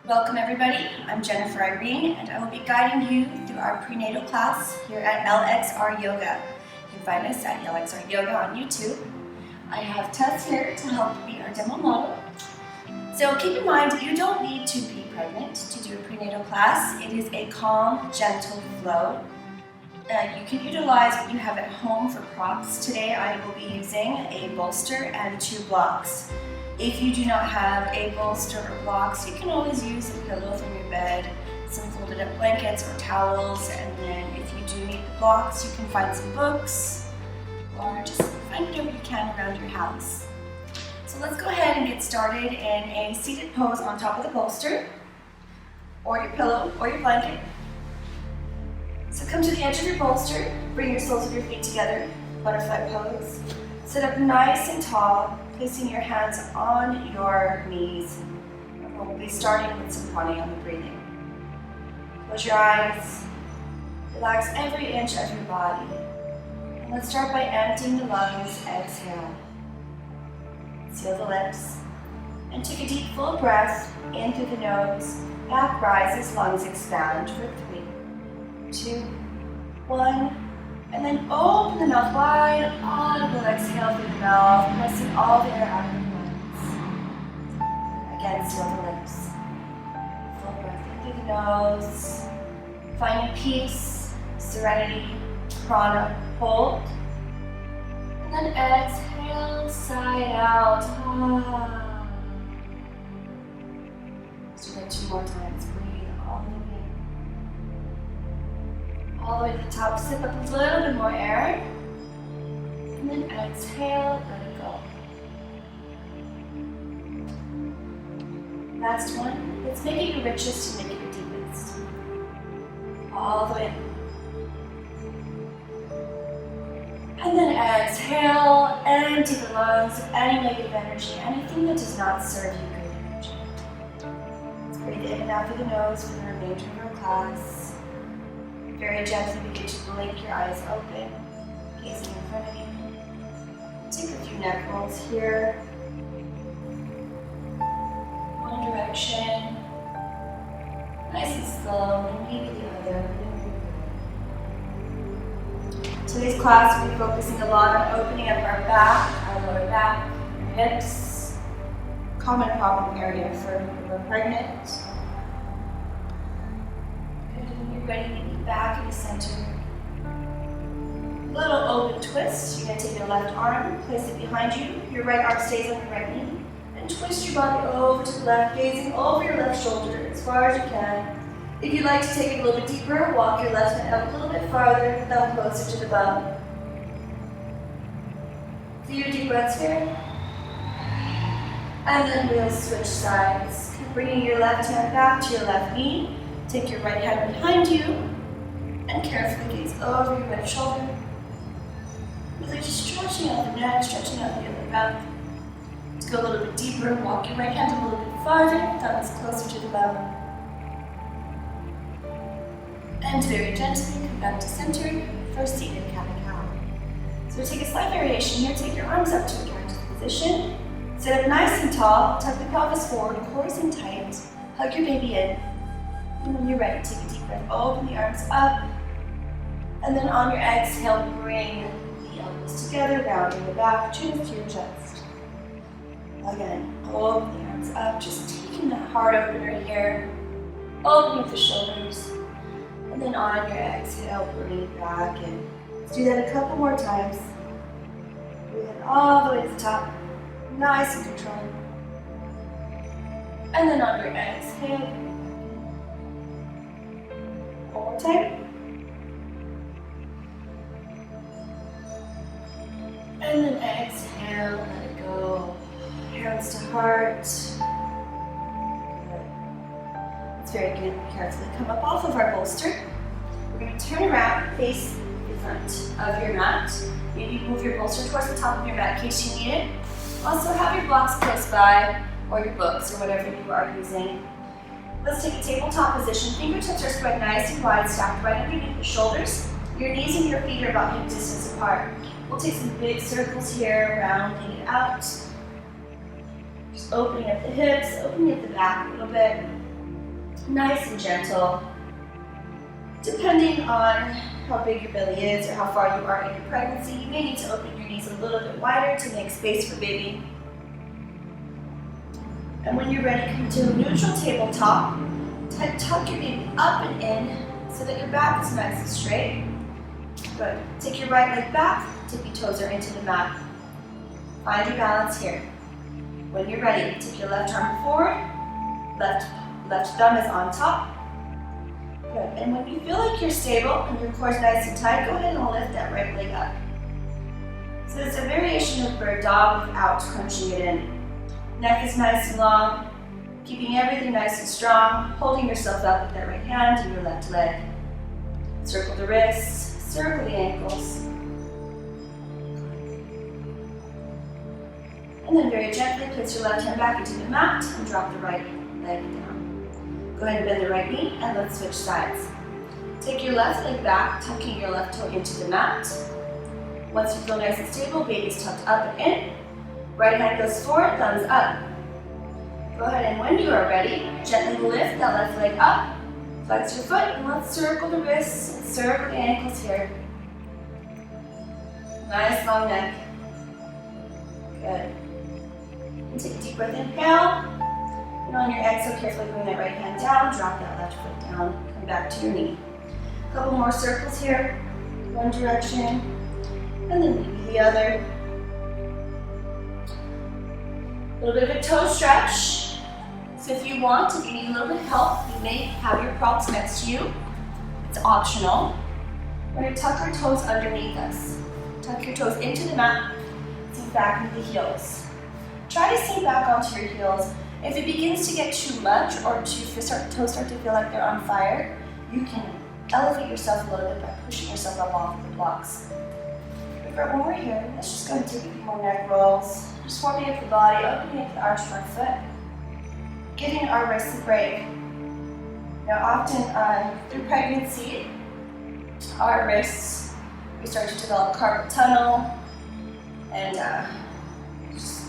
Welcome everybody, I'm Irene and I will be guiding you through our prenatal class here at LXRYOGA. You can find us at LXRYOGA on YouTube. I have Tess here to help be our demo model. So keep in mind, you don't need to be pregnant to do a prenatal class. It is a calm, gentle flow. You can utilize what you have at home for props. Today I will be using a bolster and 2 blocks. If you do not have a bolster or blocks, you can always use a pillow from your bed, some folded up blankets or towels, and then if you do need the blocks, you can find some books or just find whatever you can around your house. So let's go ahead and get started in a seated pose on top of the bolster or your pillow or your blanket. So come to the edge of your bolster, bring your soles of your feet together, butterfly pose. Sit up nice and tall, placing your hands on your knees. We'll be starting with some pranayama breathing. Close your eyes, relax every inch of your body. And let's start by emptying the lungs, exhale. Seal the lips. And take a deep full breath in through the nose. Back rises, lungs expand for 3, 2, 1. And then open the mouth wide, audible exhale through the mouth, pressing all the air out of the lungs. Again, seal the lips. Full breath in through the nose. Finding peace, serenity, prana, hold. And then exhale, side out. Let's do that 2 more times. Breathe all the way. All the way to the top, sip up a little bit more air, and then exhale, let it go. Last one, let's make it your richest and make it your deepest. All the way. And then exhale, empty the lungs of any negative energy, anything that does not serve you good energy. Let's breathe in and out through the nose for the remainder of our class. Very gently begin to blink your eyes open, gazing in front of you. Take a few neck rolls here. One direction. Nice and slow, and maybe the other. Today's class we'll be focusing a lot on opening up our back, our lower back, our hips. Common problem area for when we're pregnant. Ready to get back in the center. Little open twist. You're going to take your left arm, place it behind you. Your right arm stays on your right knee. And twist your body over to the left, gazing over your left shoulder as far as you can. If you'd like to take it a little bit deeper, walk your left hand up a little bit farther, thumb closer to the bum. Few deep breaths here. And then we'll switch sides. Bringing your left hand back to your left knee. Take your right hand behind you and carefully gaze over your right shoulder. Really just stretching out the neck, stretching out the other back. Let's go a little bit deeper. Walk your right hand a little bit farther, thumbs closer to the bum. And very gently come back to center for seated cat-cow. So we take a slight variation here. Take your arms up to a cactus position. Sit up nice and tall. Tuck the pelvis forward, core in tight. Hug your baby in. And when you're ready, take a deep breath, open the arms up, and then on your exhale, bring the elbows together, rounding the back, chin to your chest. Again, open the arms up, just taking that heart opener here, opening the shoulders, and then on your exhale, bring it back in. Let's do that a couple more times. Breathe in all the way to the top, nice and controlled. And then on your exhale, one more time. And then exhale, let it go. Hands to heart. Good. It's very good. Carefully come up off of our bolster. We're going to turn around, face the front of your mat. Maybe move your bolster towards the top of your mat in case you need it. Also have your blocks close by, or your books, or whatever you are using. Let's take a tabletop position. Fingertips are spread nice and wide, stacked right underneath the shoulders. Your knees and your feet are about hip distance apart. We'll take some big circles here, rounding it out. Just opening up the hips, opening up the back a little bit. Nice and gentle. Depending on how big your belly is or how far you are in your pregnancy, you may need to open your knees a little bit wider to make space for baby. And when you're ready, come to a neutral tabletop. Tuck your baby up and in so that your back is nice and straight. Good. Take your right leg back, tippy toes are into the mat. Find your balance here. When you're ready, take your left arm forward, left thumb is on top. Good. And when you feel like you're stable and your core is nice and tight, go ahead and lift that right leg up. So it's a variation of bird dog without crunching it in. Neck is nice and long, keeping everything nice and strong, holding yourself up with that right hand and your left leg. Circle the wrists, circle the ankles. And then very gently place your left hand back into the mat and drop the right leg down. Go ahead and bend the right knee and let's switch sides. Take your left leg back, tucking your left toe into the mat. Once you feel nice and stable, baby's tucked up and in. Right hand goes forward, thumbs up. Go ahead and when you are ready, gently lift that left leg up. Flex your foot and let's circle the wrists and circle the ankles here. Nice long neck. Good. And take a deep breath, inhale. And on your exhale, carefully bring that right hand down, drop that left foot down, come back to your knee. A couple more circles here. One direction, and then maybe the other. A little bit of a toe stretch. So if you want, if you need a little bit of help, you may have your props next to you. It's optional. We're going to tuck our toes underneath us. Tuck your toes into the mat, sink back into the heels. Try to sink back onto your heels. If it begins to get too much or toes start to feel like they're on fire, you can elevate yourself a little bit by pushing yourself up off the blocks. But when we're here, let's just go and take a few more neck rolls. Just warming up the body, opening up the arch of our foot, giving our wrists a break. Now often through pregnancy, our wrists, we start to develop carpal tunnel, and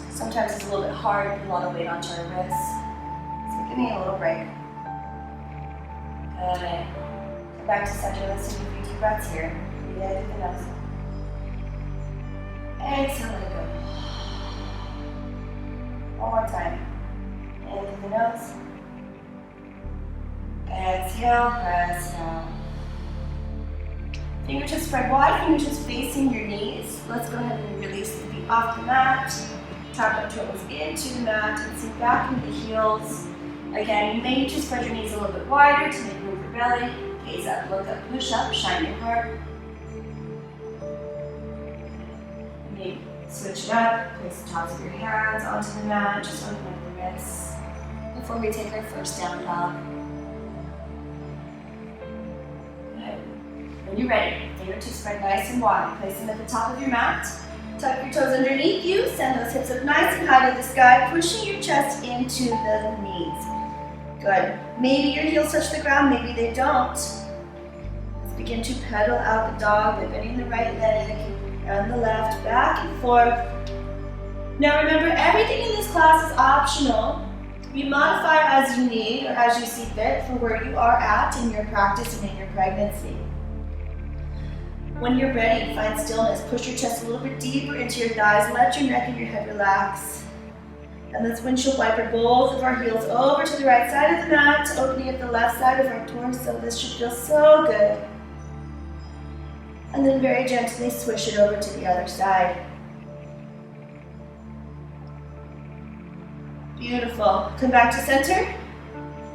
sometimes it's a little bit hard to put a lot of weight onto our wrists. So give me a little break. Good. Come back to center. Let's take a few deep breaths here. Breathe in through the nose. Exhale, let it go. One more time. In through the nose. Exhale, press down. Fingertips spread wide, fingertips facing your knees. Let's go ahead and release the feet off the mat. Tap our toes into the mat and sink back into the heels. Again, you may need to spread your knees a little bit wider to make room for belly. Gaze up, look up, push up, shine your heart. You may switch it up, place the tops of your hands onto the mat, just open up the wrists before we take our first down dog. When you're ready, fingertips spread nice and wide. Place them at the top of your mat. Tuck your toes underneath you. Send those hips up nice and high to the sky, pushing your chest into the knees. Good. Maybe your heels touch the ground, maybe they don't. Let's begin to pedal out the dog by bending the right leg and the left, back and forth. Now remember, everything in this class is optional. You modify as you need or as you see fit for where you are at in your practice and in your pregnancy. When you're ready, find stillness. Push your chest a little bit deeper into your thighs. Let your neck and your head relax. And let's windshield wiper both of our heels over to the right side of the mat, opening up the left side of our torso. This should feel so good. And then very gently swish it over to the other side. Beautiful. Come back to center.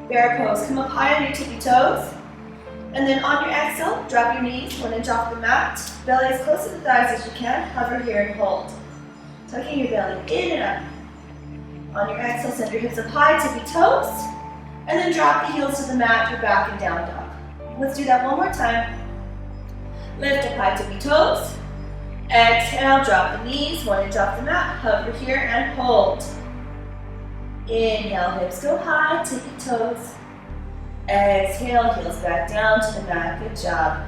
Bear pose. Come up high on your tippy toes. And then on your exhale, drop your knees 1 inch off the mat. Belly as close to the thighs as you can. Hover here and hold. Tucking your belly in and up. On your exhale, send your hips up high, tippy toes. And then drop the heels to the mat, your back and down dog. Let's do that one more time. Lift up high, tippy toes. Exhale, drop the knees 1 inch off the mat. Hover here and hold. Inhale, hips go high, tippy toes. Exhale, heels back down to the mat. Good job.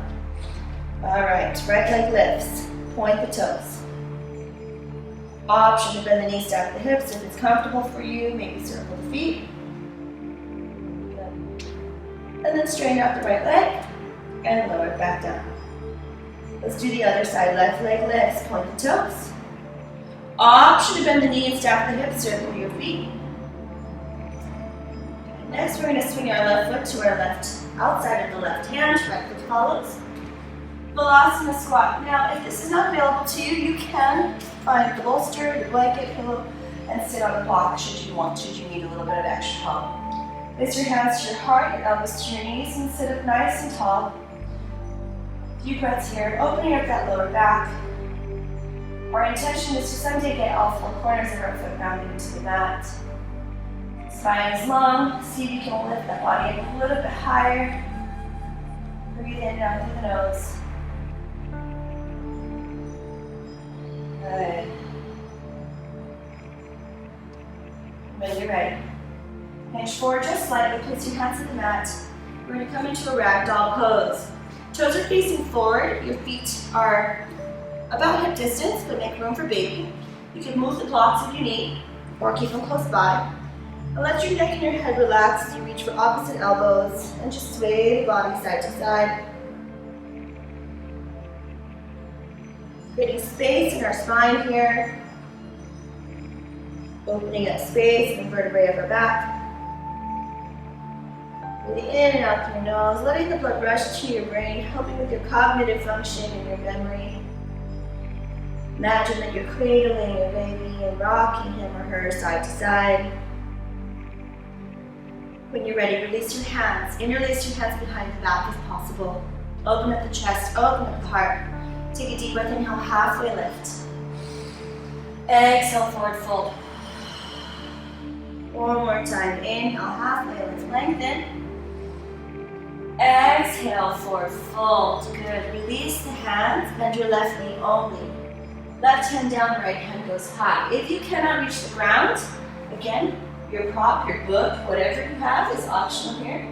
All right, right leg lifts. point the toes. Option to bend the knees, stack the hips if it's comfortable for you, maybe circle the feet. Good. And then straighten out the right leg and lower it back down. Let's do the other side. Left leg lifts, point the toes. Option to bend the knee and stack the hips, circle your feet. Next, we're going to swing our left foot to our left outside of the left hand, right foot follows. Balasana squat. Now, if this is not available to you, you can find the bolster, your blanket, pillow, and sit on a block should you want, should you need a little bit of extra help. Place your hands to your heart, your elbows to your knees, and sit up nice and tall. Few breaths here, opening up that lower back. Our intention is to someday get all four corners of our foot rounded into the mat. Spine is long. See if you can lift that body up a little bit higher. Breathe in and out through the nose. Good. When you're ready, hinge forward just slightly. Place your hands on the mat. We're going to come into a ragdoll pose. Toes are facing forward. Your feet are about hip distance, but make room for baby. You can move the blocks if you need, or keep them close by. And let your neck and your head relax as you reach for opposite elbows and just sway the body side to side. Creating space in our spine here. Opening up space in the vertebrae of our back. Breathing in and out through your nose, letting the blood rush to your brain, helping with your cognitive function and your memory. Imagine that you're cradling your baby and rocking him or her side to side. When you're ready, release your hands. Interlace your hands behind the back if possible. Open up the chest, open up the heart. Take a deep breath, inhale, halfway lift. Exhale, forward fold. One more time, inhale, halfway lift, lengthen. Exhale, forward fold, good. Release the hands, bend your left knee only. Left hand down, right hand goes high. If you cannot reach the ground, again, your prop, your book, whatever you have is optional here.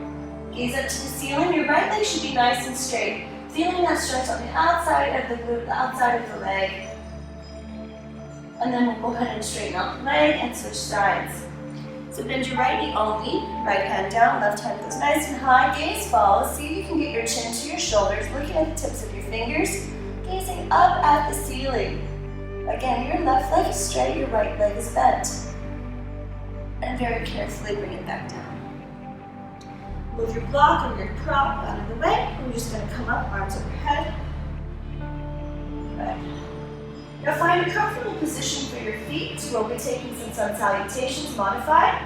Gaze up to the ceiling. Your right leg should be nice and straight. Feeling that stretch on the outside of the glute, the outside of the leg. And then we'll go ahead and straighten out the leg and switch sides. So bend your right knee only. Right hand down, left hand goes nice and high. Gaze follows. See if you can get your chin to your shoulders, looking at the tips of your fingers, gazing up at the ceiling. Again, your left leg is straight, your right leg is bent. And very carefully bring it back down. Move your block or your prop out of the way. We're just going to come up, arms overhead. Good. Now find a comfortable position for your feet. We'll be taking some sun salutations modified.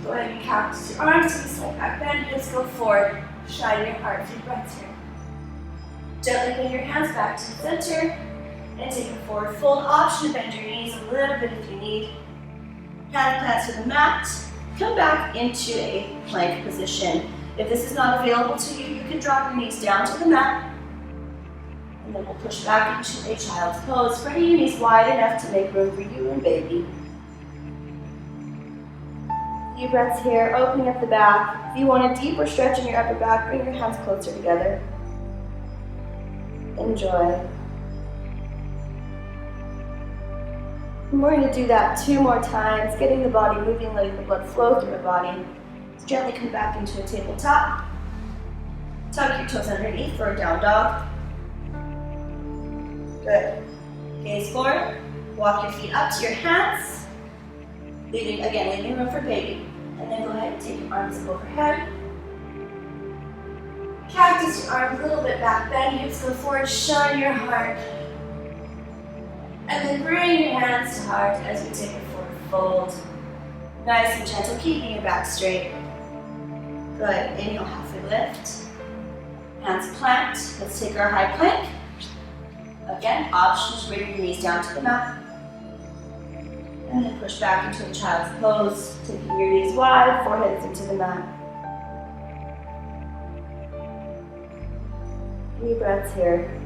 Go ahead and cactus your arms to the side back bend. Hips go forward. Shine your heart. Few breaths here. Gently bring your hands back to the center and take a forward fold. Option to bend your knees a little bit if you need. Hand plants to the mat. Come back into a plank position. If this is not available to you, you can drop your knees down to the mat. And then we'll push back into a child's pose. Spreading your knees wide enough to make room for you and baby. Few breaths here, opening up the back. If you want a deeper stretch in your upper back, bring your hands closer together. Enjoy. And we're going to do that 2 more times, getting the body moving, letting the blood flow through the body. So gently come back into a tabletop. Tuck your toes underneath for a down dog. Good. Gaze forward. Walk your feet up to your hands. Leaving room for baby. And then go ahead and take your arms up overhead. Cactus your arms a little bit back, bend your hips go forward, shine your heart. And then bring your hands to heart as we take a forward fold. Nice and gentle, keeping your back straight. Good. Inhale, halfway lift. Hands plant. Let's take our high plank. Again, options, bring your knees down to the mat. And then push back into a child's pose. Taking your knees wide, forehead is into the mat. Few breaths here.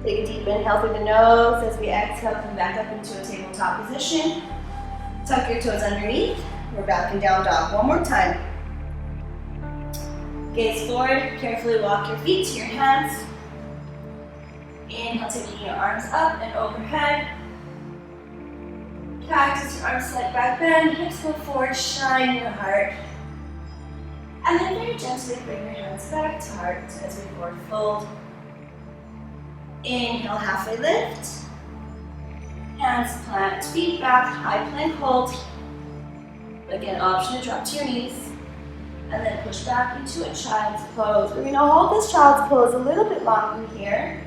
Take a deep inhale through the nose. As we exhale, come back up into a tabletop position. Tuck your toes underneath. We're back in down dog. One more time. Gaze forward, carefully walk your feet to your hands. Inhale, taking your arms up and overhead. Practice your arms slight back bend, hips go forward, shine your heart. And then very gently bring your hands back to heart as we forward fold. Inhale, halfway lift. Hands plant, feet back, high plank hold. Again, option to drop to your knees. And then push back into a child's pose. We're going to hold this child's pose a little bit longer here.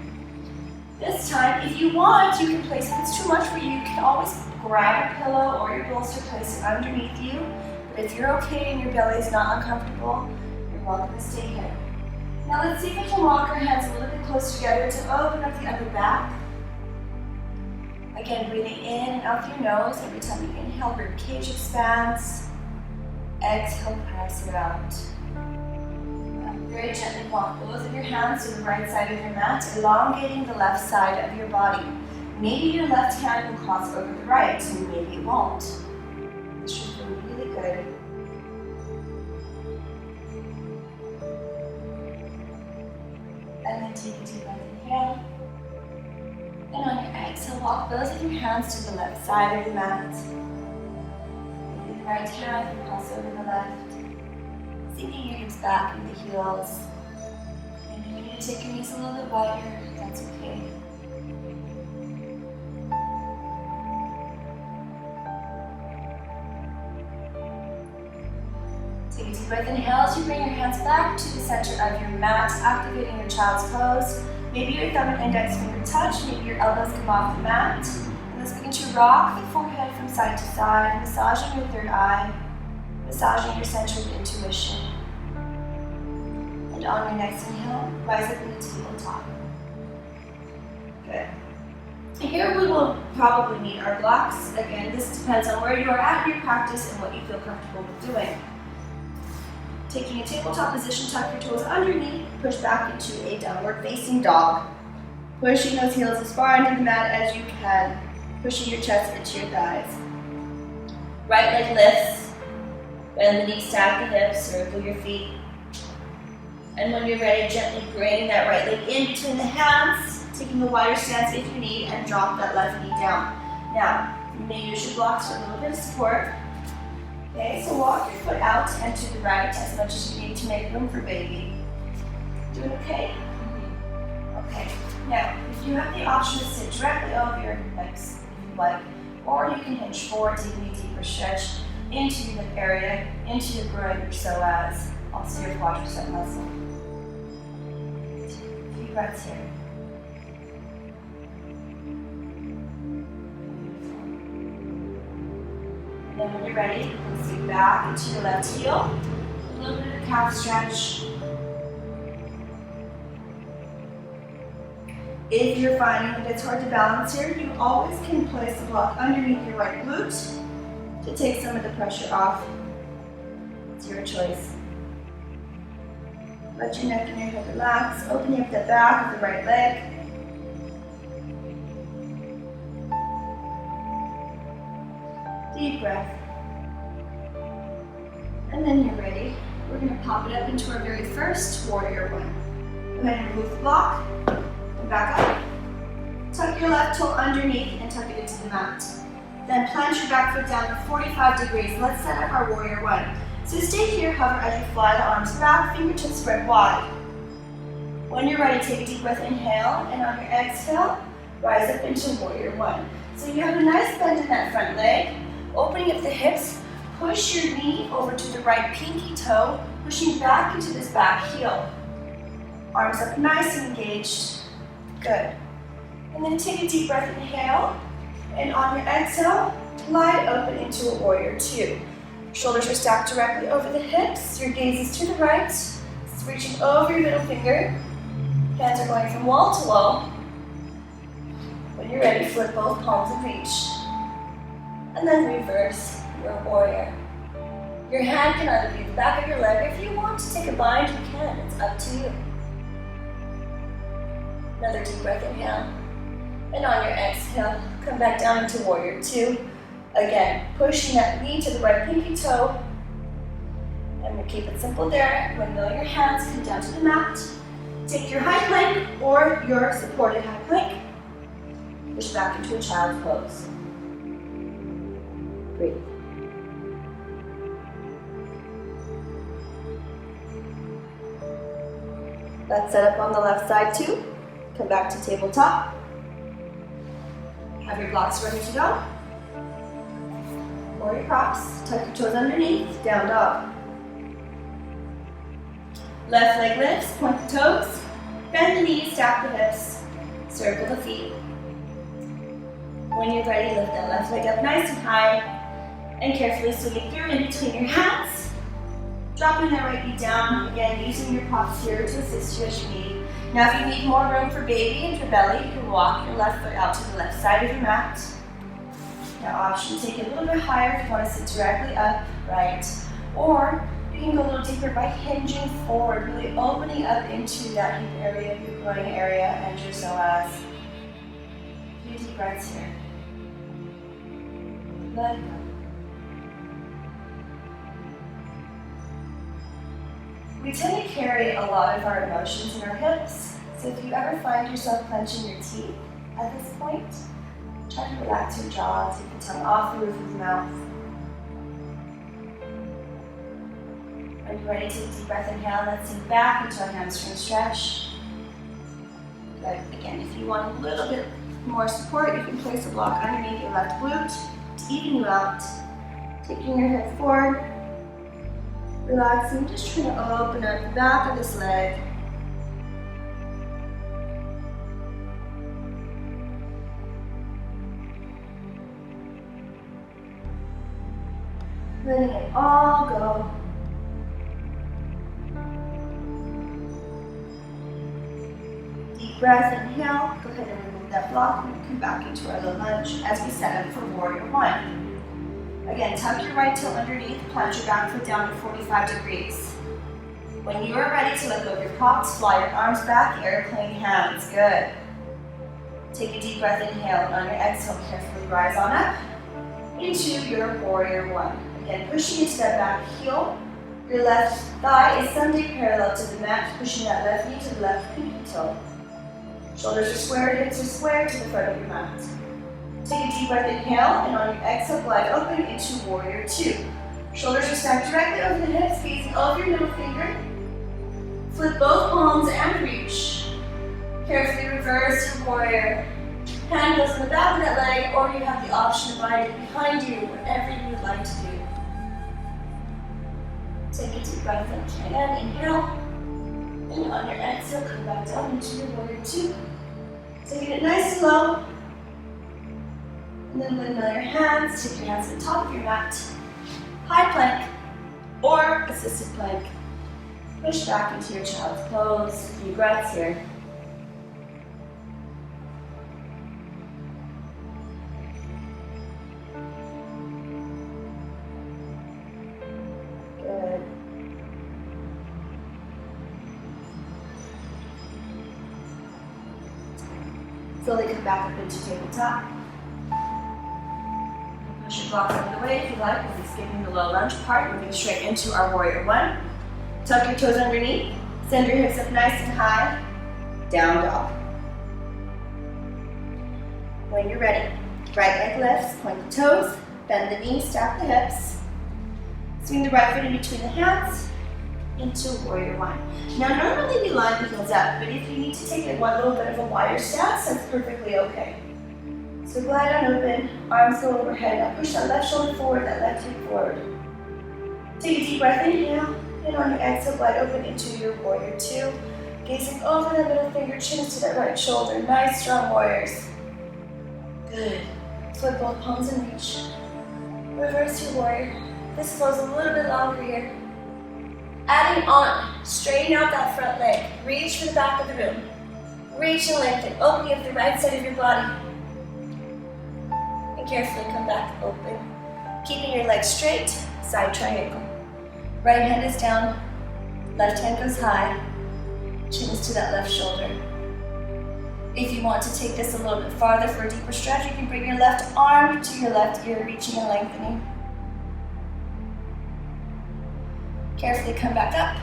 This time, if you want, you can place, if it's too much for you, you can always grab a pillow or your bolster, place it underneath you. But if you're okay and your belly is not uncomfortable, you're welcome to stay here. Now let's see if we can walk our hands a little bit closer together to open up the upper back. Again, breathing in and out through your nose. Every time you inhale, rib cage expands. Exhale, press it out. Very gently walk both of your hands to the right side of your mat, elongating the left side of your body. Maybe your left hand will cross over the right, and maybe it won't. This should feel really good. And then take a deep breath, inhale. And on your exhale, walk both of your hands to the left side of the mat. Maybe the right hand will cross over the left. Sinking your hips back into the heels. And if you need to take your knees a little bit wider, that's okay. Take a deep breath, inhale as you bring your hands back to the center of your mat, activating your child's pose. Maybe your thumb and index finger touch, maybe your elbows come off the mat. And let's begin to rock the forehead from side to side, massaging your third eye, massaging your center of intuition. And on your next inhale, rise up into tabletop. Good. Here we will probably need our blocks. Again, this depends on where you are at in your practice and what you feel comfortable with doing. Taking a tabletop position, tuck your toes underneath, push back into a downward facing dog. Pushing those heels as far into the mat as you can, pushing your chest into your thighs. Right leg lifts, bend the knees, stack the hips, circle your feet. And when you're ready, gently bring that right leg in between the hands, taking a wider stance if you need, and drop that left knee down. Now, you may use your blocks for a little bit of support. Okay, so walk your foot out and to the right as much as you need to make room for baby. Doing okay? Okay. Now, if you have the option to sit directly over your legs, if you like, or you can hinge forward, taking a deeper stretch into your hip area, into your groin, your psoas, also your quadricep muscle. A few breaths here. Then when you're ready, you can sink back into your left heel, a little bit of a calf stretch. If you're finding that it's hard to balance here, you always can place the block underneath your right glute to take some of the pressure off. It's your choice. Let your neck and your head relax, opening up the back of the right leg. Deep breath. And then you're ready. We're going to pop it up into our very first warrior one. Go ahead and remove the block. And back up. Tuck your left toe underneath and tuck it into the mat. Then plant your back foot down to 45 degrees. Let's set up our warrior one. So stay here, hover as you fly the arms back, fingertips spread wide. When you're ready, take a deep breath, inhale, and on your exhale, rise up into warrior one. So you have a nice bend in that front leg. Opening up the hips, push your knee over to the right pinky toe, pushing back into this back heel. Arms up nice and engaged. Good. And then take a deep breath, inhale, and on your exhale, glide open into a warrior two. Shoulders are stacked directly over the hips, your gaze is to the right, it's reaching over your middle finger. Hands are going from wall to wall. When you're ready, flip both palms and reach. And then reverse your warrior. Your hand can either be the back of your leg, or if you want to take a bind, you can. It's up to you. Another deep breath, inhale. And on your exhale, come back down into warrior two. Again, pushing that knee to the right pinky toe. And We'll keep it simple there. Windmill your hands, come down to the mat. Take your high plank or your supported high plank. Push back into a child's pose. Breathe. Let's set up on the left side too. Come back to tabletop. Have your blocks ready to go. Or your props. Tuck your toes underneath. Down dog. Left leg lifts. Point the toes. Bend the knees. Stack the hips. Circle the feet. When you're ready, lift that left leg up nice and high. And carefully swing it through in between your hands. Dropping that right knee down. Again, using your props here to assist you as you need. Now if you need more room for baby and your belly, you can walk your left foot out to the left side of your mat. Now option, take it a little bit higher if you want to sit directly upright. Or you can go a little deeper by hinging forward, really opening up into that hip area, your groin area, and your psoas. A few deep breaths here. Let go. We tend to carry a lot of our emotions in our hips, so if you ever find yourself clenching your teeth at this point, try to relax your jaw, take the tongue off the roof of the mouth. When you're ready, take a deep breath, inhale, let's sink back into a hamstring stretch. Good. Again, if you want a little bit more support, you can place a block underneath your left glute to even you out. Taking your head forward. Relaxing, just trying to open up the back of this leg. Letting it all go. Deep breath, inhale. Go ahead and remove that block and come back into our low lunge as we set up for warrior one. Again, tuck your right toe underneath, plant your back foot down to 45 degrees. When you are ready to let go of your props, fly your arms back, airplane hands. Good. Take a deep breath, inhale, and on your exhale, carefully rise on up into your warrior one. Again, pushing into that back heel. Your left thigh is someday parallel to the mat, pushing that left knee to the left pinky toe. Shoulders are squared, hips are squared to the front of your mat. Take a deep breath, inhale, and on your exhale, glide open into warrior two. Shoulders are stacked directly over the hips, gazing over your middle finger. Flip both palms and reach. Carefully reverse your warrior. Hand goes in the back of that leg, or you have the option of lying it behind you, whatever you would like to do. Take a deep breath in again, inhale. And on your exhale, come back down into your warrior two. Taking it nice and low. And then windmill your hands, take your hands to the top of your mat. High plank or assisted plank. Push back into your child's pose. A few breaths here. Good. Slowly come back up into tabletop. Push your blocks out of the way if you like. We'll be skipping the low lunge part, moving straight into our warrior one. Tuck your toes underneath. Send your hips up nice and high. Down dog. When you're ready, right leg lifts, point the toes, bend the knees, stack the hips. Swing the right foot in between the hands into warrior one. Now normally we line the heels up, but if you need to take it one little bit of a wider stance, that's perfectly okay. So glide on open, arms go overhead. Now push that left shoulder forward, that left hip forward. Take a deep breath, inhale, and on your exhale, glide open into your warrior two. Gazing over the middle finger, chin to that right shoulder. Nice, strong warriors. Good. Flip both palms and reach. Reverse your warrior. This flow's a little bit longer here. Adding on, straighten out that front leg. Reach for the back of the room. Reach and lengthen, opening up the right side of your body. And carefully come back open. Keeping your legs straight, side triangle. Right hand is down, left hand goes high, chin is to that left shoulder. If you want to take this a little bit farther for a deeper stretch, you can bring your left arm to your left ear, reaching and lengthening. Carefully come back up.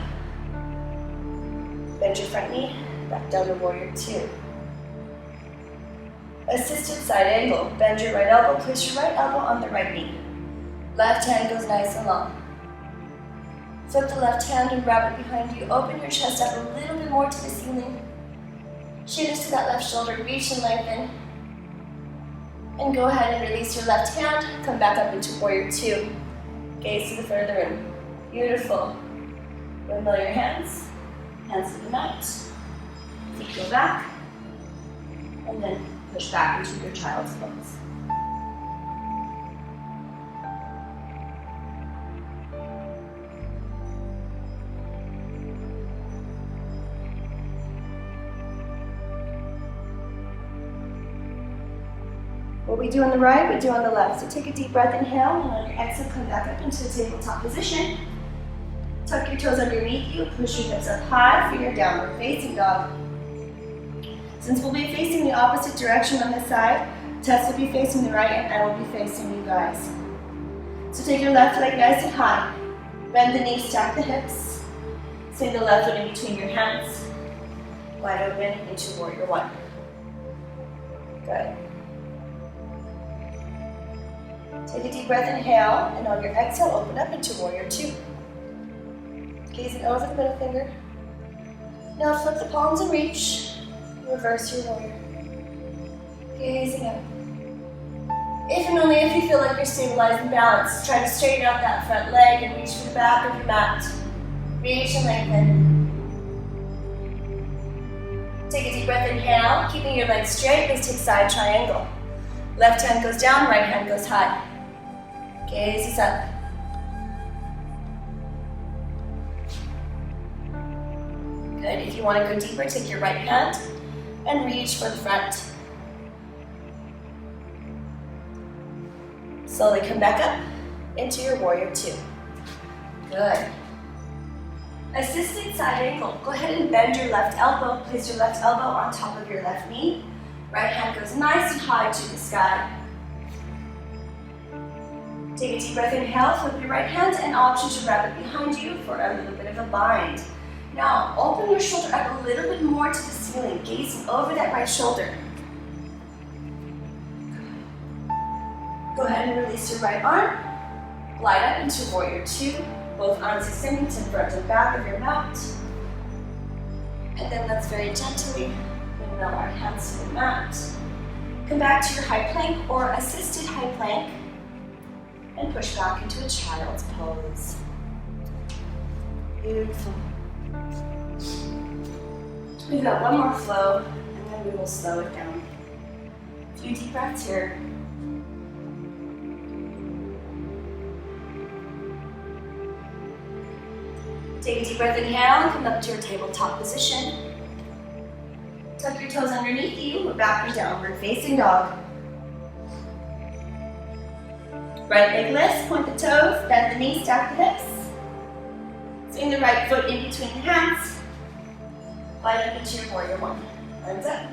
Bend your front knee, back down to warrior two. Assisted side angle. Bend your right elbow, place your right elbow on the right knee. Left hand goes nice and long. Flip the left hand and wrap it behind you. Open your chest up a little bit more to the ceiling. Chin is to that left shoulder. Reach and lengthen. And go ahead and release your left hand. Come back up into warrior two. Gaze to the front of the room. Beautiful. Windmill your hands. Hands to the mat. Feet go back. And then push back into your child's pose. What we do on the right, we do on the left. So take a deep breath, inhale, and on your exhale, come back up into a tabletop position. Tuck your toes underneath you, push your hips up high for your downward facing dog. Since we'll be facing the opposite direction on this side, Tess will be facing the right and I will be facing you guys. So take your left leg nice and high. Bend the knees, stack the hips. Swing the left foot in between your hands. Wide open into warrior one. Good. Take a deep breath, inhale, and on your exhale, open up into warrior two. Gazing over the middle finger. Now flip the palms and reach. Reverse your warrior. Gazing up. If and only if you feel like you're stabilized and balanced, try to straighten out that front leg and reach for the back of your mat. Reach and lengthen. Take a deep breath, inhale, keeping your legs straight. Let's take side triangle. Left hand goes down, right hand goes high. Gaze is up. Good. If you want to go deeper, take your right hand and reach for the front. Slowly come back up into your warrior two. Good. Assisted side angle. Go ahead and bend your left elbow. Place your left elbow on top of your left knee. Right hand goes nice and high to the sky. Take a deep breath, inhale, flip your right hand and option to wrap it behind you for a little bit of a bind. Now, open your shoulder up a little bit more to the ceiling, gazing over that right shoulder. Go ahead and release your right arm. Glide up into warrior two. Both arms extending to front and back of your mat. And then let's very gently windmill our hands to the mat. Come back to your high plank or assisted high plank and push back into a child's pose. Beautiful. We've got one more flow and then we will slow it down. A few deep breaths here. Take a deep breath, inhale, and come up to your tabletop position. Tuck your toes underneath you, we're back to downward facing dog. Right leg lifts, point the toes, bend the knees, stack the hips. Swing the right foot in between the hands. Glide up into your warrior one. Arms up.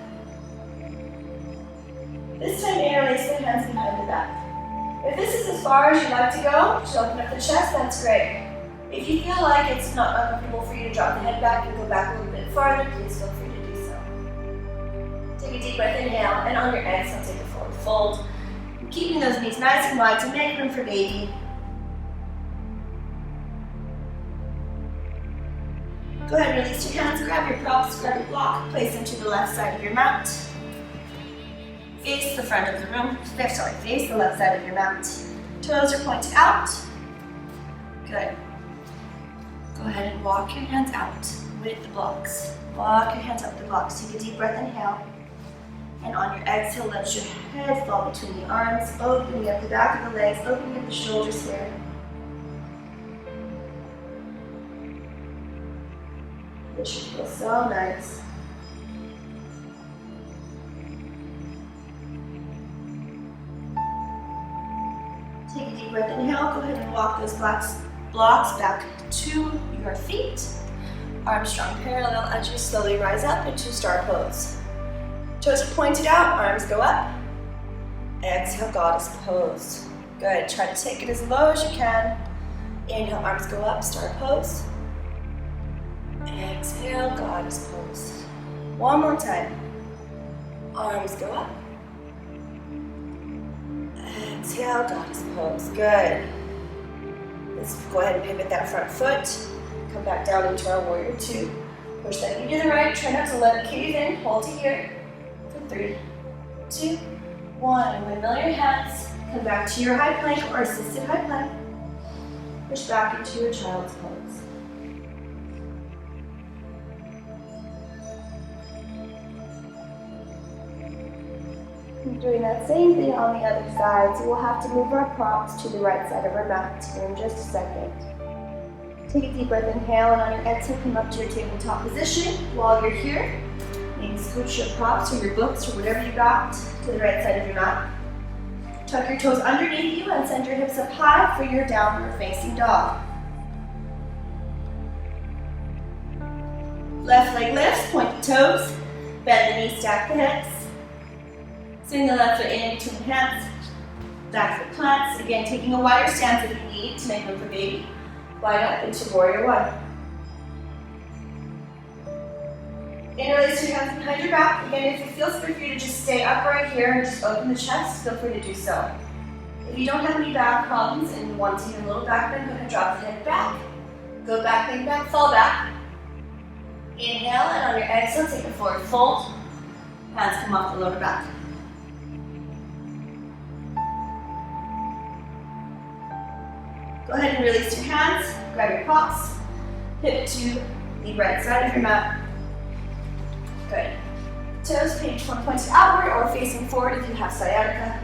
This time interlace the hands behind the back. If this is as far as you'd like to go, just open up the chest, that's great. If you feel like it's not uncomfortable for you to drop the head back and go back a little bit farther, please feel free to do so. Take a deep breath, inhale, and on your exhale, take a forward fold. Keeping those knees nice and wide to make room for baby. Go ahead and release your hands, grab your props, grab your block, place them to the left side of your mat. Face the front of the room, face the left side of your mat. Toes are pointed out. Good. Go ahead and walk your hands out with the blocks. Walk your hands up the blocks. Take a deep breath, inhale. And on your exhale, let your head fall between the arms, opening up the back of the legs, opening up the shoulders here. This should feel so nice. Take a deep breath, inhale. Go ahead and walk those blocks back to your feet. Arms strong parallel as you slowly rise up into star pose. Toes are pointed out, arms go up. Exhale, goddess pose. Good, try to take it as low as you can. Inhale, arms go up, star pose. Exhale, goddess pose. One more time. Arms go up. Exhale, goddess pose. Good. Let's go ahead and pivot that front foot. Come back down into our warrior two. Push that knee to the right. Try not to let it cave in. Hold it here for 3, 2, 1. Windmill your hands. Come back to your high plank or assisted high plank. Push back into your child's pose. Doing that same thing on the other side, so we'll have to move our props to the right side of our mat here in just a second. Take a deep breath, inhale, and on your exhale, come up to your tabletop position. While you're here, maybe scooch your props or your books or whatever you got to the right side of your mat. Tuck your toes underneath you and send your hips up high for your downward facing dog. Left leg lifts, point the toes, bend the knees, stack the hips. Swing the left foot in between the hands, back foot plants. Again, taking a wider stance if you need to make room for baby. Wide up into warrior one. Interlace your hands behind your back. Again, if it feels good for you to just stay upright here and just open the chest, feel free to do so. If you don't have any back problems and you want to take a little back bend, go ahead and drop the head back. Go back, bend back, fall back. Inhale, and on your exhale, take a forward fold. Hands come off the lower back. Go ahead and release your hands, grab your props, pivot to the right side of your mat. Good. Toes pointed outward or facing forward if you have sciatica.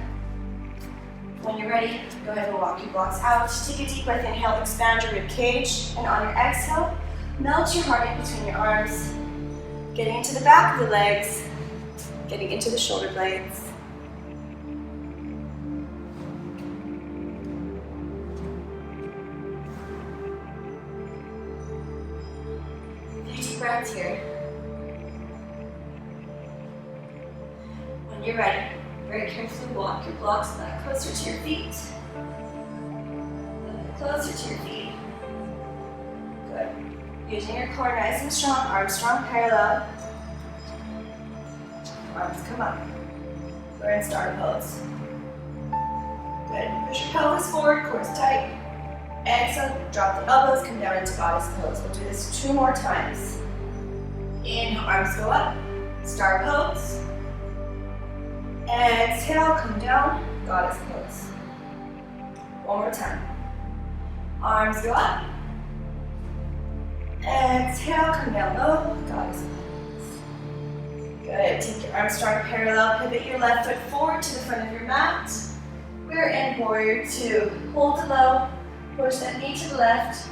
When you're ready, go ahead and walk your blocks out. Take a deep breath, inhale, expand your rib cage, and on your exhale, melt your heart in between your arms, getting into the back of the legs, getting into the shoulder blades. Deep breaths here. When you're ready, very carefully walk your blocks back closer to your feet. A little bit closer to your feet. Good. Using your core nice and strong, arms strong, parallel. Arms come up. We're in starter pose. Good. Push your pelvis forward, core's tight. Exhale, drop the elbows, come down into goddess pose. We'll do this 2 more times. Inhale, arms go up, star pose. Exhale, come down, goddess pose. One more time. Arms go up. Exhale, come down low, goddess pose. Good, take your arms strong, parallel, pivot your left foot forward to the front of your mat. We're in warrior two. Hold it low. Push that knee to the left,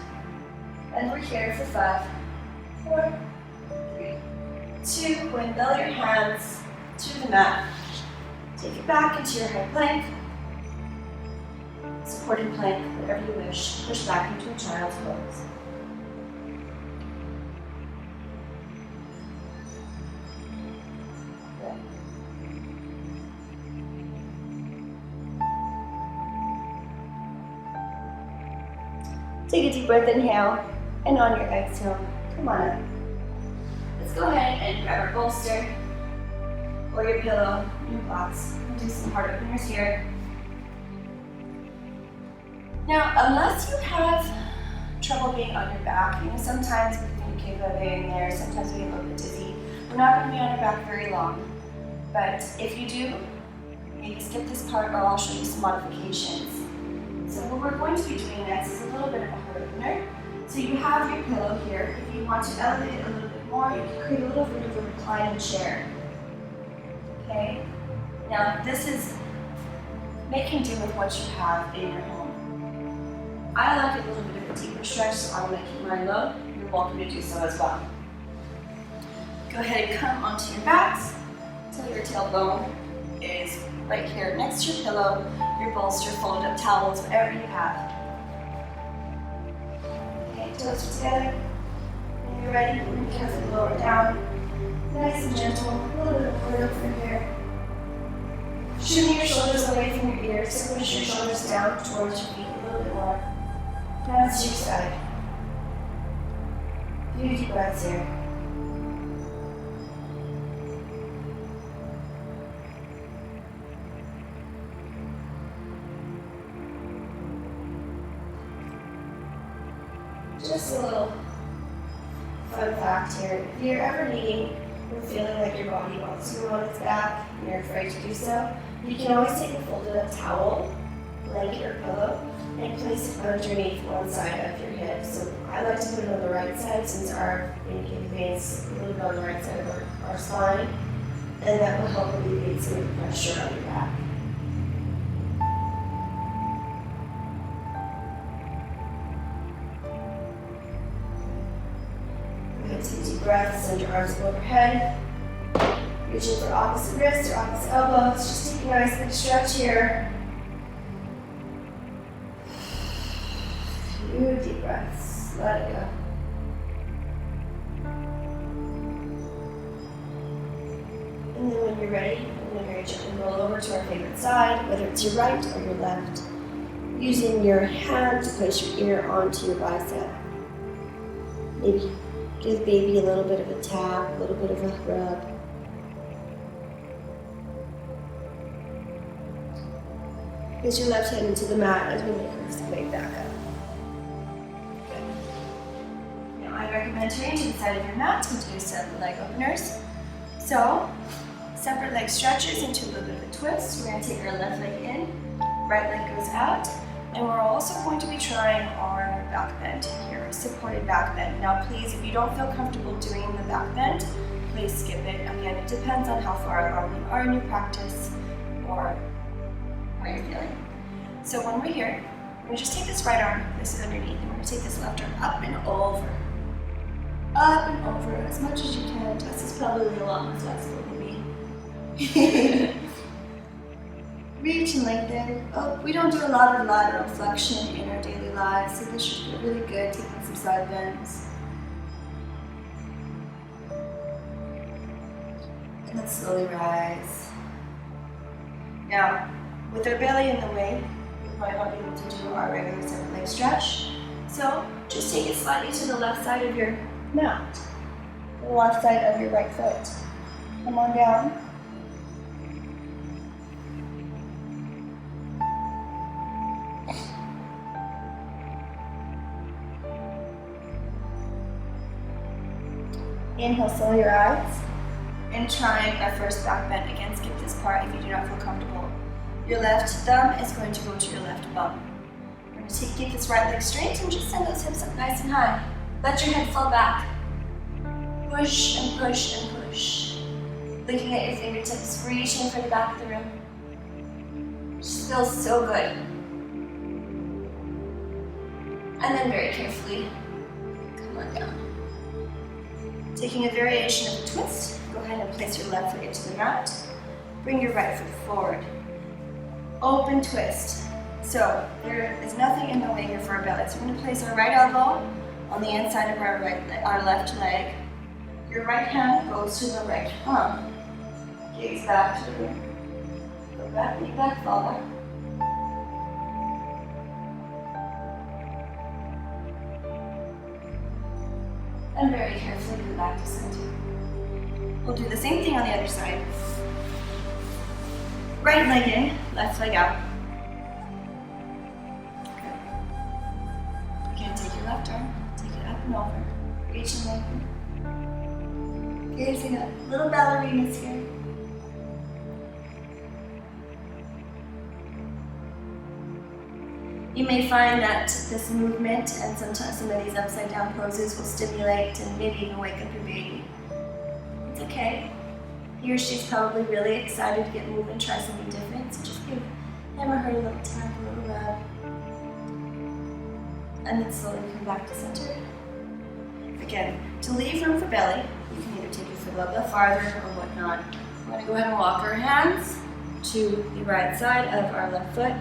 and we're here for 5, 4, 3, 2. Windmill your hands to the mat. Take it back into your high plank, supported plank, whatever you wish. Push back into a child's pose. Take a deep breath, inhale, and on your exhale, come on up. Let's go ahead and grab our bolster or your pillow, your blocks, and do some heart openers here. Now, unless you have trouble being on your back, sometimes we think okay about being there, sometimes we get a little bit dizzy. We're not going to be on our back very long, but if you do, maybe skip this part or I'll show you some modifications. So what we're going to be doing next is a little bit of a heart opener. So you have your pillow here. If you want to elevate it a little bit more, you can create a little bit of a reclining chair. Okay? Now this is making do with what you have in your home. I like a little bit of a deeper stretch, so I'm going to keep mine low. You're welcome to do so as well. Go ahead and come onto your backs until your tailbone is right here next to your pillow, your bolster, folded up towels, whatever you have. Okay, toes are together. When you're ready, you can carefully lower it down. Nice and gentle, a little bit of forward from here. Shooting your shoulders away from your ears, so push your shoulders down towards your feet a little bit more. Hands to your side. Few deep breaths here. Just a little fun fact here. If you're ever needing or feeling like your body wants to go on its back and you're afraid to do so, you can always take a folded up towel, blanket, or pillow and place it underneath one side of your hip. So I like to put it on the right side since our indicated vein is a little bit on the right side of our spine, and that will help alleviate some of the pressure on your back. Take deep breaths, send your arms overhead. Reaching for opposite wrists or opposite elbows. Just take a nice big stretch here. Few deep breaths. Let it go. And then when you're ready, I'm going to very gently roll over to our favorite side, whether it's your right or your left. Using your hand to place your ear onto your bicep. Maybe give baby a little bit of a tap, a little bit of a rub. Place your left hand into the mat as we make our way back up. Good. Now I recommend turning to the side of your mat and do some leg openers. So, separate leg stretches into a little bit of a twist. We're going to take our left leg in, right leg goes out, and we're also going to be trying our back bend here, supported back bend. Now please, if you don't feel comfortable doing the back bend, please skip it. Again, it depends on how far along you are in your practice or how you're feeling. So when we're here, we're going to just take this right arm, this is underneath, and we're going to take this left arm up and over. Up and over as much as you can. Tess is probably a lot more flexible than me. Reach and lengthen. Oh, we don't do a lot of lateral flexion in our daily lives, so this should feel really good, taking some side bends. And then slowly rise. Now, with our belly in the way, we might not be able to do our regular separate leg stretch. So just take it slightly to the left side of your mat, the left side of your right foot. Come on down. Inhale, slow your eyes, and trying our first back bend. Again, skip this part if you do not feel comfortable. Your left thumb is going to go to your left bum. We're going to keep this right leg straight and just send those hips up nice and high. Let your head fall back. Push and push and push. Looking at your fingertips, reaching for the back of the room. Just feels so good. And then very carefully, come on down. Taking a variation of a twist, go ahead and place your left foot into the mat. Bring your right foot forward. Open twist. So there is nothing in the way here for our belly. So we're going to place our right elbow on the inside of our left leg. Your right hand goes to the right palm. Gaze back to the room. Go back, lean back, fall back. And very carefully come back to center. We'll do the same thing on the other side. Right leg in, left leg out. Good. Again, take your left arm, take it up and over. Reach and lengthen. Gazing up, little ballerinas here. You may find that this movement and sometimes some of these upside down poses will stimulate and maybe even wake up your baby. It's okay. He or she's probably really excited to get moving, try something different. So just give him or her a little tap, a little rub. And then slowly come back to center. Again, to leave room for belly, you can either take your foot a little bit farther or whatnot. We're going to go ahead and walk our hands to the right side of our left foot.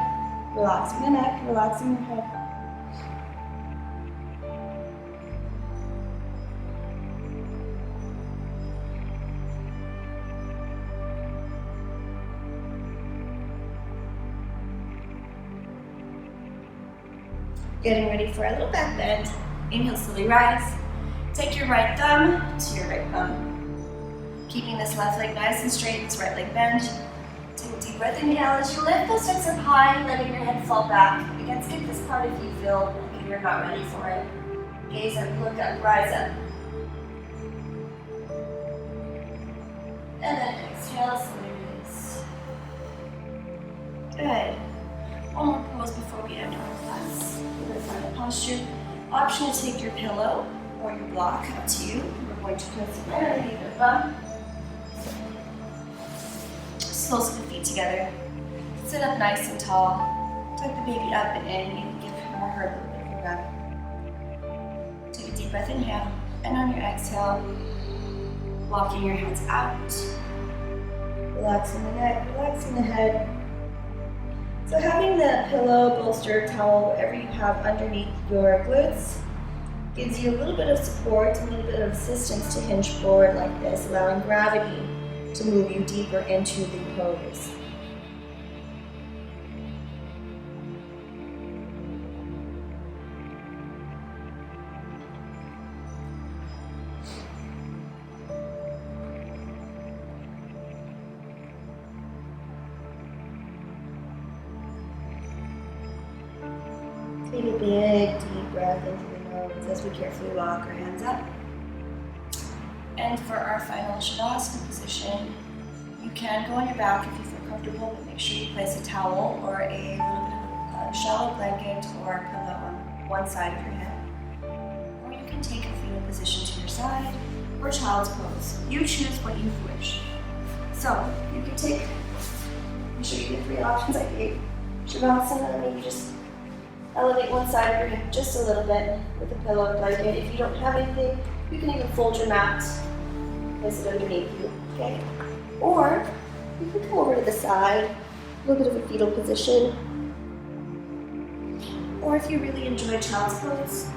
Relaxing the neck, relaxing your head. Getting ready for a little back bend. Inhale, slowly rise. Take your right thumb to your right thumb. Keeping this left leg nice and straight, this right leg bend. Take a deep breath, inhale as you lift those hips up high, letting your head fall back. Again, skip this part if you feel like you're not ready for it. Gaze up, look up, rise up. And then exhale, slowly release. Good. One more pose before we end our class. We're going to find a posture. Option to take your pillow or your block, up to you. We're going to place it right underneath your bum. Close the feet together. Sit up nice and tall. Tuck the baby up and in. Maybe give her a little bit of a rub. Take a deep breath, inhale. And on your exhale, walking your hands out. Relaxing the neck, relaxing the head. So having the pillow, bolster, towel, whatever you have underneath your glutes gives you a little bit of support, a little bit of assistance to hinge forward like this, allowing gravity to move you deeper into the pose. Take a big, deep breath into the nose as we carefully walk our hands up. And for our final Shavasana position, you can go on your back if you feel comfortable, but make sure you place a towel or a little bit of a shallow blanket or a pillow on one side of your head. Or you can take a fetal position to your side or child's pose. You choose what you wish. So you can take, I'm sure you get 3 options I gave. Shavasana, maybe just elevate one side of your hip just a little bit with a pillow and blanket. If you don't have anything, you can even fold your mat, place it underneath you, okay? Or you can come over to the side, a little bit of a fetal position. Or if you really enjoy child's pose,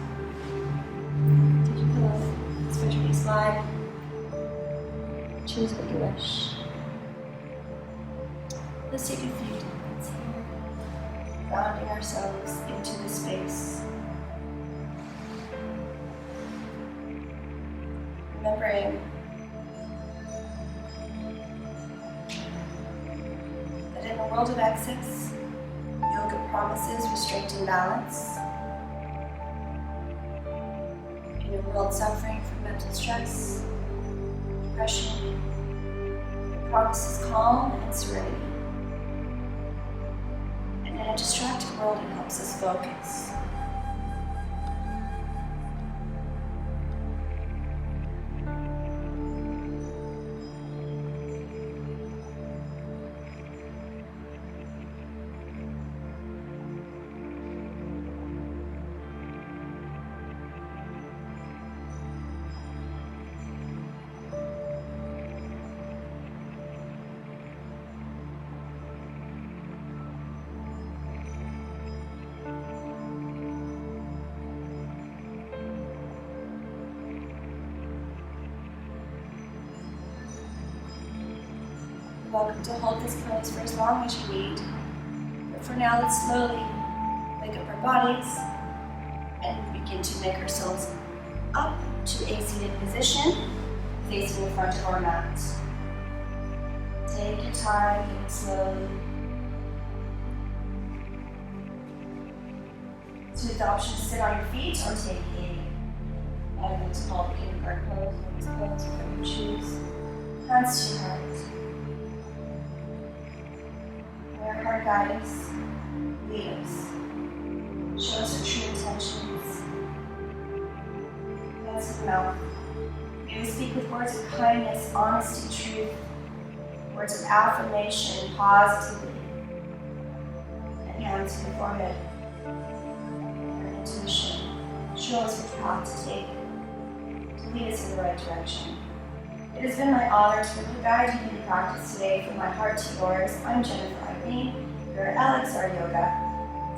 take your pillow, spread your knees wide, choose what you wish. Let's take a few deep breaths here, grounding ourselves into the space. Remembering that in a world of excess, yoga promises restraint and balance. In a world suffering from mental stress, depression, it promises calm and serenity. And in a distracted world, it helps us focus. Welcome to hold this pose for as long as you need. But for now, let's slowly wake up our bodies and begin to make ourselves up to a seated position, facing the front of our mat. Take your time, do it slowly. So you have the option to sit on your feet or take what's called the kindergarten pose, lotus pose, whatever you choose. Hands to your heart. May our heart guide us, lead us, show us our true intentions. Hands to the mouth. May we speak with words of kindness, honesty, truth, words of affirmation, positivity. And hands to the forehead. Our intuition. Show us which path to take to lead us in the right direction. It has been my honor to guide you in practice today from my heart to yours. I'm Jennifer Irene, your LXRYOGA.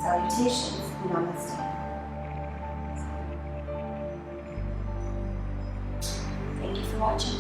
Salutations, namaste. Thank you for watching.